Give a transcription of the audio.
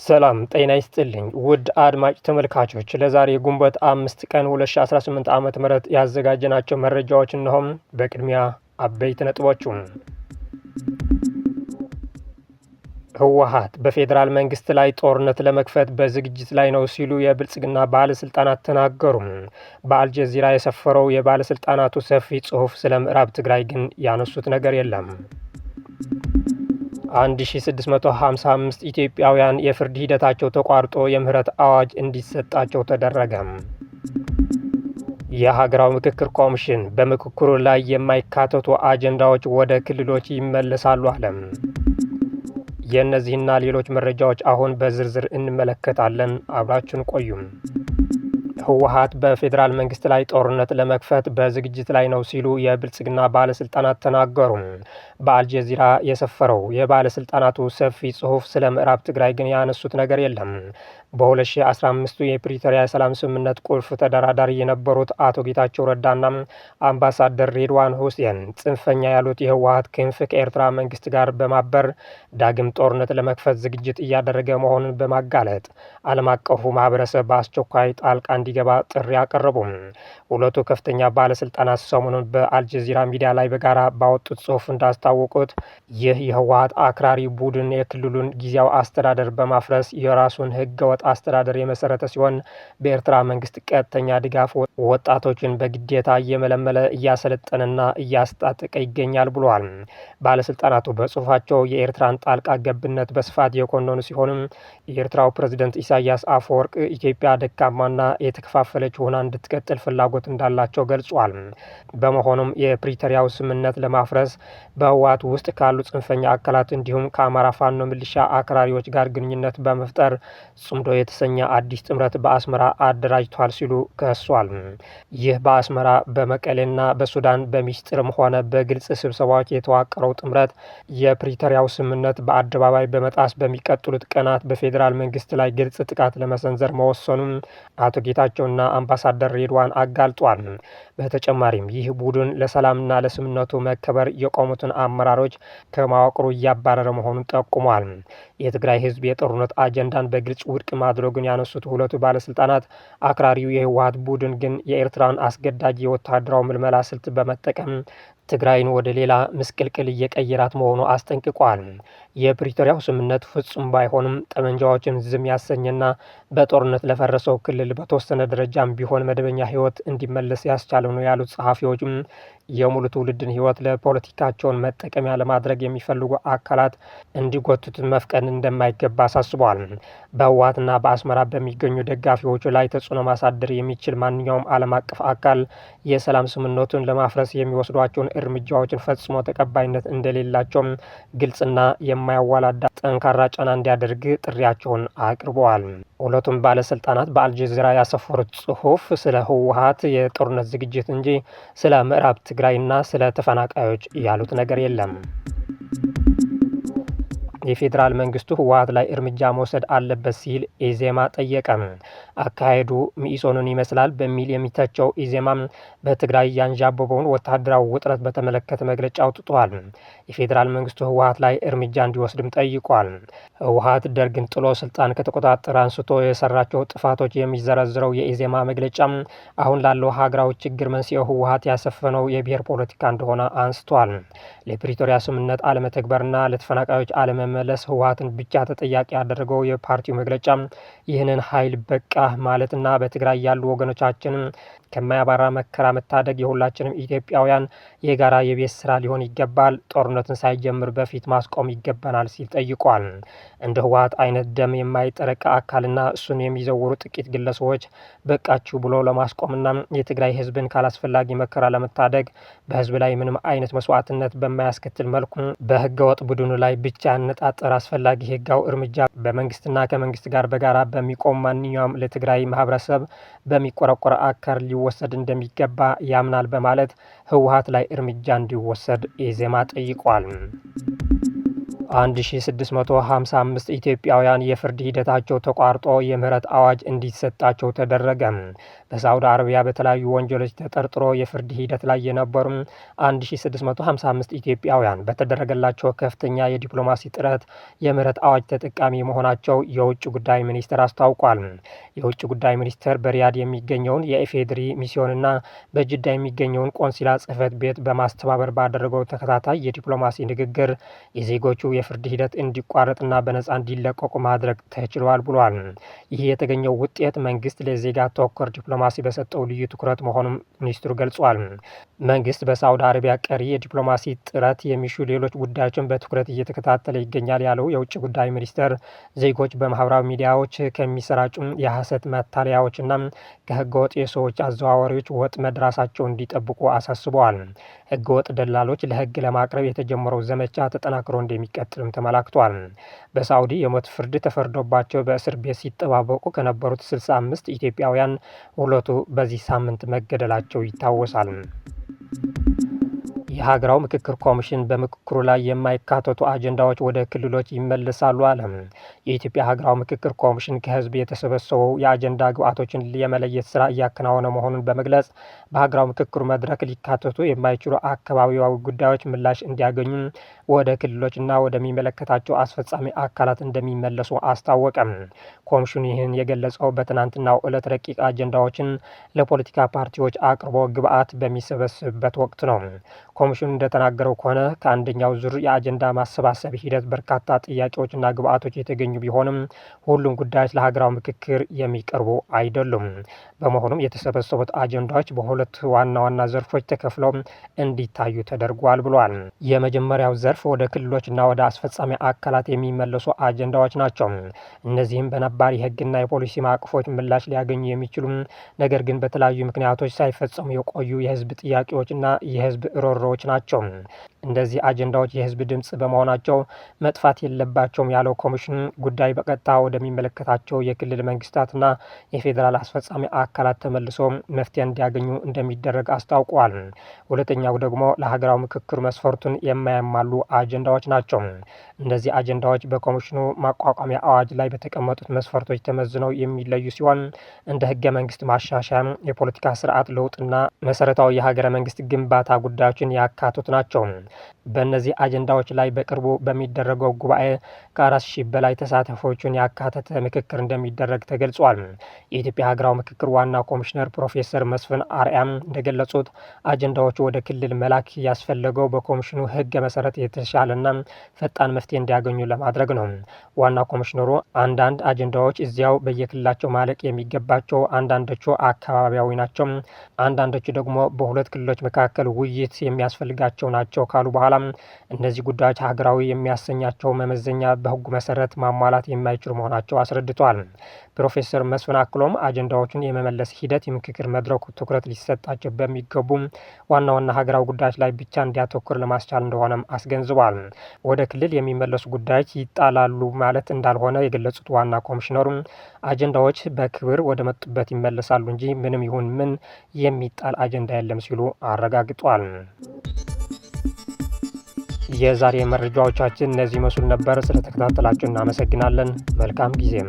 ሰላም ጤና ይስጥልኝ ውድ አድማጭ ተመልካቾች ለዛሬ ግንቦት 5 ቀን 2018 ዓ.ም ያዘጋጀናቸው መረጃዎች እነሆም። በቅድሚያ አበይት ነጥቦች። ህወሓት በፌዴራል መንግስት ላይ ጦርነት ለመክፈት በዝግጅት ላይ ነው ሲሉ የብልጽግና ባለስልጣናት ተናገሩ። በአልጀዚራ የሰፈረው የባለስልጣናቱ ሰፊ ጽሑፍ ስለ ምዕራብ ትግራይ ግን ያነሱት ነገር የለም። 1655 ኢትዮጵያውያን የፍርድ ሂደታቸው ተቋርጦ የምህረት አዋጅ እንዲሰጣቸው ተደረገ። የሀገራዊ ምክክር ኮሚሽን በምክክሩ ላይ የማይካተቱ አጀንዳዎች ወደ ክልሎች ይመለሳሉ አለ። የእነዚህና ሌሎች መረጃዎች አሁን በዝርዝር እንመለከታለን። አብራችን ቆዩም። ህወሓት በፌዴራል መንግስት ላይ ጦርነት ለመክፈት በዝግጅት ላይ ነው ሲሉ የብልጽግና ባለስልጣናት ተናገሩ። በአልጀዚራ የሰፈረው የባለስልጣናቱ ሰፊ ጽሑፍ ስለ ምዕራብ ትግራይ ግን ያነሱት ነገር የለም። በ2015 የፕሪቶሪያ የሰላም ስምምነት ቁልፍ ተደራዳሪ የነበሩት አቶ ጌታቸው ረዳና አምባሳደር ሬድዋን ሁሴን ጽንፈኛ ያሉት የህወሓት ክንፍ ከኤርትራ መንግስት ጋር በማበር ዳግም ጦርነት ለመክፈት ዝግጅት እያደረገ መሆኑን በማጋለጥ ዓለም አቀፉ ማህበረሰብ በአስቸኳይ ጣልቃ እንዲገባ ጥሪ አቀረቡ። ሁለቱ ከፍተኛ ባለስልጣናት ሰሞኑን በአልጀዚራ ሚዲያ ላይ በጋራ ባወጡት ጽሑፍ እንዳስታወቁት ይህ የህወሓት አክራሪ ቡድን የክልሉን ጊዜያዊ አስተዳደር በማፍረስ የራሱን ህገወጥ አስተዳደር የመሰረተ ሲሆን በኤርትራ መንግስት ቀጥተኛ ድጋፍ ወጣቶችን በግዴታ እየመለመለ እያሰለጠነና እያስታጠቀ ይገኛል ብለዋል። ባለስልጣናቱ በጽሑፋቸው የኤርትራን ጣልቃ ገብነት በስፋት የኮነኑ ሲሆንም የኤርትራው ፕሬዝዳንት ኢሳያስ አፈወርቅ ኢትዮጵያ ደካማና የተከፋፈለች ሆና እንድትቀጥል ፍላጎት እንዳላቸው ገልጿል። በመሆኑም የፕሪቶሪያው ስምምነት ለማፍረስ በህወሓት ውስጥ ካሉ ጽንፈኛ አካላት እንዲሁም ከአማራ ፋኖ ሚሊሻ አክራሪዎች ጋር ግንኙነት በመፍጠር ጽምዶ የተሰኘ አዲስ ጥምረት በአስመራ አደራጅቷል ሲሉ ከሷል። ይህ በአስመራ በመቀሌና በሱዳን በሚስጥርም ሆነ በግልጽ ስብሰባዎች የተዋቀረው ጥምረት የፕሪቶሪያው ስምምነት በአደባባይ በመጣስ በሚቀጥሉት ቀናት በፌዴራል መንግስት ላይ ግልጽ ጥቃት ለመሰንዘር መወሰኑም አቶ ጌታቸውና አምባሳደር ሬድዋን አጋልጧል። በተጨማሪም ይህ ቡድን ለሰላምና ለስምምነቱ መከበር የቆሙትን አመራሮች ከመዋቅሩ እያባረረ መሆኑን ጠቁሟል። የትግራይ ህዝብ የጦርነት አጀንዳን በግልጽ ውድቅ ማድረጉን ያነሱት ሁለቱ ባለስልጣናት አክራሪው የህወሓት ቡድን ግን የኤርትራን አስገዳጅ የወታደራዊ ምልመላ ስልት በመጠቀም ትግራይን ወደ ሌላ ምስቅልቅል እየቀየራት መሆኑ አስጠንቅቋል። የፕሪቶሪያው ስምምነት ፍጹም ባይሆንም ጠመንጃዎችን ዝም ያሰኘና በጦርነት ለፈረሰው ክልል በተወሰነ ደረጃም ቢሆን መደበኛ ህይወት እንዲመለስ ያስቻለው ነው ያሉት ጸሐፊዎችም የሙሉ ትውልድን ህይወት ለፖለቲካቸውን መጠቀሚያ ለማድረግ የሚፈልጉ አካላት እንዲጎቱት መፍቀድ እንደማይገባ አሳስበዋል። በህወሓትና በአስመራ በሚገኙ ደጋፊዎቹ ላይ ተጽዕኖ ማሳደር የሚችል ማንኛውም ዓለም አቀፍ አካል የሰላም ስምምነቱን ለማፍረስ የሚወስዷቸውን እርምጃዎችን ፈጽሞ ተቀባይነት እንደሌላቸው ግልጽና የማያዋላዳ ጠንካራ ጫና እንዲያደርግ ጥሪያቸውን አቅርበዋል። ሁለቱም ባለስልጣናት በአልጀዚራ ያሰፈሩት ጽሑፍ ስለ ህወሓት የጦርነት ዝግጅት እንጂ ስለ ምዕራብ ትግራይና ስለ ተፈናቃዮች ያሉት ነገር የለም። የፌዴራል መንግስቱ ህወሓት ላይ እርምጃ መውሰድ አለበት ሲል ኢዜማ ጠየቀ። አካሄዱ ሚኢሶንን ይመስላል በሚል የሚተቸው ኢዜማ በትግራይ ያንዣበበውን ወታደራዊ ውጥረት በተመለከተ መግለጫ አውጥቷል። የፌዴራል መንግስቱ ህወሓት ላይ እርምጃ እንዲወስድም ጠይቋል። ህወሓት ደርግን ጥሎ ስልጣን ከተቆጣጠረ አንስቶ የሰራቸው ጥፋቶች የሚዘረዝረው የኢዜማ መግለጫ አሁን ላለው ሀገራዊ ችግር መንስኤው ህወሓት ያሰፈነው የብሔር ፖለቲካ እንደሆነ አንስቷል። ለፕሪቶሪያ ስምምነት አለመተግበርና ለተፈናቃዮች አለመመለስ ህወሓትን ብቻ ተጠያቂ ያደረገው የፓርቲው መግለጫ ይህንን ኃይል በቃ ማለትና በትግራይ ያሉ ወገኖቻችንን ከማያባራ መከራ መታደግ የሁላችንም ኢትዮጵያውያን የጋራ የቤት ስራ ሊሆን ይገባል፣ ጦርነትን ሳይጀምር በፊት ማስቆም ይገባናል ሲል ጠይቋል። እንደ ህወሓት አይነት ደም የማይጠረቃ አካልና እሱን የሚዘውሩ ጥቂት ግለሰቦች በቃችሁ ብሎ ለማስቆምና የትግራይ ህዝብን ካላስፈላጊ መከራ ለመታደግ በህዝብ ላይ ምንም አይነት መስዋዕትነት በማያስከትል መልኩ በህገወጥ ቡድኑ ላይ ብቻ ያነጣጠረ አስፈላጊ ህጋዊ እርምጃ በመንግስትና ከመንግስት ጋር በጋራ በሚቆም ማንኛውም ለትግራይ ማህበረሰብ በሚቆረቆረ አካል ሊወሰድ እንደሚገባ ያምናል በማለት ህወሓት ላይ እርምጃ እንዲወሰድ ኢዜማ ጠይቋል። 1655 ኢትዮጵያውያን የፍርድ ሂደታቸው ተቋርጦ የምህረት አዋጅ እንዲሰጣቸው ተደረገ። በሳውዲ አረቢያ በተለያዩ ወንጀሎች ተጠርጥሮ የፍርድ ሂደት ላይ የነበሩ 1655 ኢትዮጵያውያን በተደረገላቸው ከፍተኛ የዲፕሎማሲ ጥረት የምህረት አዋጅ ተጠቃሚ መሆናቸው የውጭ ጉዳይ ሚኒስቴር አስታውቋል። የውጭ ጉዳይ ሚኒስቴር በሪያድ የሚገኘውን የኢፌዴሪ ሚስዮንና በጅዳ የሚገኘውን ቆንሲላ ጽሕፈት ቤት በማስተባበር ባደረገው ተከታታይ የዲፕሎማሲ ንግግር የዜጎቹ የፍርድ ሂደት እንዲቋረጥና በነጻ እንዲለቀቁ ማድረግ ተችሏል ብሏል። ይህ የተገኘው ውጤት መንግስት ለዜጋ ተኮር ዲፕሎማሲ በሰጠው ልዩ ትኩረት መሆኑን ሚኒስትሩ ገልጿል። መንግስት በሳውዲ አረቢያ ቀሪ የዲፕሎማሲ ጥረት የሚሹ ሌሎች ጉዳዮችን በትኩረት እየተከታተለ ይገኛል ያለው የውጭ ጉዳይ ሚኒስቴር ዜጎች በማህበራዊ ሚዲያዎች ከሚሰራጩ የሐሰት መታለያዎችና ከህገወጥ የሰዎች አዘዋዋሪዎች ወጥመድ ራሳቸውን እንዲጠብቁ አሳስበዋል። ህገወጥ ደላሎች ለህግ ለማቅረብ የተጀመረው ዘመቻ ተጠናክሮ እንደሚቀጥልም ተመላክቷል። በሳውዲ የሞት ፍርድ ተፈርዶባቸው በእስር ቤት ሲጠባበቁ ከነበሩት 65 ኢትዮጵያውያን ሁለቱ በዚህ ሳምንት መገደላቸው ይታወሳል። የሀገራዊ ምክክር ኮሚሽን በምክክሩ ላይ የማይካተቱ አጀንዳዎች ወደ ክልሎች ይመለሳሉ አለ። የኢትዮጵያ ሀገራዊ ምክክር ኮሚሽን ከህዝብ የተሰበሰቡ የአጀንዳ ግብዓቶችን የመለየት ስራ እያከናወነ መሆኑን በመግለጽ በሀገራዊ ምክክሩ መድረክ ሊካተቱ የማይችሉ አካባቢያዊ ጉዳዮች ምላሽ እንዲያገኙ ወደ ክልሎችና ወደሚመለከታቸው አስፈጻሚ አካላት እንደሚመለሱ አስታወቀም። ኮሚሽኑ ይህን የገለጸው በትናንትናው ዕለት ረቂቅ አጀንዳዎችን ለፖለቲካ ፓርቲዎች አቅርቦ ግብዓት በሚሰበስብበት ወቅት ነው። ኮሚሽኑ እንደተናገረው ከሆነ ከአንደኛው ዙር የአጀንዳ ማሰባሰብ ሂደት በርካታ ጥያቄዎችና ግብዓቶች የተገኙ ቢሆንም ሁሉም ጉዳዮች ለሀገራዊ ምክክር የሚቀርቡ አይደሉም። በመሆኑም የተሰበሰቡት አጀንዳዎች በሁለት ዋና ዋና ዘርፎች ተከፍለው እንዲታዩ ተደርጓል ብሏል። የመጀመሪያው ዘርፍ ወደ ክልሎችና ወደ አስፈጻሚ አካላት የሚመለሱ አጀንዳዎች ናቸው። እነዚህም በነባር የህግና የፖሊሲ ማዕቀፎች ምላሽ ሊያገኙ የሚችሉ ነገር ግን በተለያዩ ምክንያቶች ሳይፈጸሙ የቆዩ የህዝብ ጥያቄዎችና የህዝብ ሮሮዎች ናቸው። እንደዚህ አጀንዳዎች የህዝብ ድምጽ በመሆናቸው መጥፋት የለባቸውም ያለው ኮሚሽን ጉዳይ በቀጥታ ወደሚመለከታቸው የክልል መንግስታትና የፌዴራል አስፈጻሚ አካላት ተመልሶ መፍትሄ እንዲያገኙ እንደሚደረግ አስታውቋል። ሁለተኛው ደግሞ ለሀገራዊ ምክክር መስፈርቱን የማያሟሉ አጀንዳዎች ናቸው። እነዚህ አጀንዳዎች በኮሚሽኑ ማቋቋሚያ አዋጅ ላይ በተቀመጡት መስፈርቶች ተመዝነው የሚለዩ ሲሆን እንደ ህገ መንግስት ማሻሻያ፣ የፖለቲካ ስርዓት ለውጥና መሰረታዊ የሀገረ መንግስት ግንባታ ጉዳዮችን ያካቱት ናቸው። በእነዚህ አጀንዳዎች ላይ በቅርቡ በሚደረገው ጉባኤ ከ4,000 በላይ ተሳታፊዎችን ያካተተ ምክክር እንደሚደረግ ተገልጿል። የኢትዮጵያ ሀገራዊ ምክክር ዋና ኮሚሽነር ፕሮፌሰር መስፍን አርአያም እንደገለጹት አጀንዳዎቹ ወደ ክልል መላክ ያስፈለገው በኮሚሽኑ ህገ መሰረት የተሻለና ፈጣን መፍትሄ እንዲያገኙ ለማድረግ ነው። ዋና ኮሚሽነሩ አንዳንድ አጀንዳዎች እዚያው በየክልላቸው ማለቅ የሚገባቸው፣ አንዳንዶቹ አካባቢያዊ ናቸው፣ አንዳንዶቹ ደግሞ በሁለት ክልሎች መካከል ውይይት የሚያስፈልጋቸው ናቸው ካሉ በኋላ እነዚህ ጉዳዮች ሀገራዊ የሚያሰኛቸው መመዘኛ በህጉ መሰረት ማሟላት የማይችሉ መሆናቸው አስረድተዋል። ፕሮፌሰር መስፍን አክሎም አጀንዳዎቹን የመመለስ ሂደት የምክክር መድረኩ ትኩረት ሊሰጣቸው በሚገቡ ዋና ዋና ሀገራዊ ጉዳዮች ላይ ብቻ እንዲያተኩር ለማስቻል እንደሆነም አስገንዝቧል። ወደ ክልል የሚመለሱ ጉዳዮች ይጣላሉ ማለት እንዳልሆነ የገለጹት ዋና ኮሚሽነሩ አጀንዳዎች በክብር ወደ መጡበት ይመለሳሉ እንጂ ምንም ይሁን ምን የሚጣል አጀንዳ የለም ሲሉ አረጋግጧል። የዛሬ መረጃዎቻችን እነዚህ መስሉ ነበር። ስለተከታተላችሁ እናመሰግናለን። መልካም ጊዜም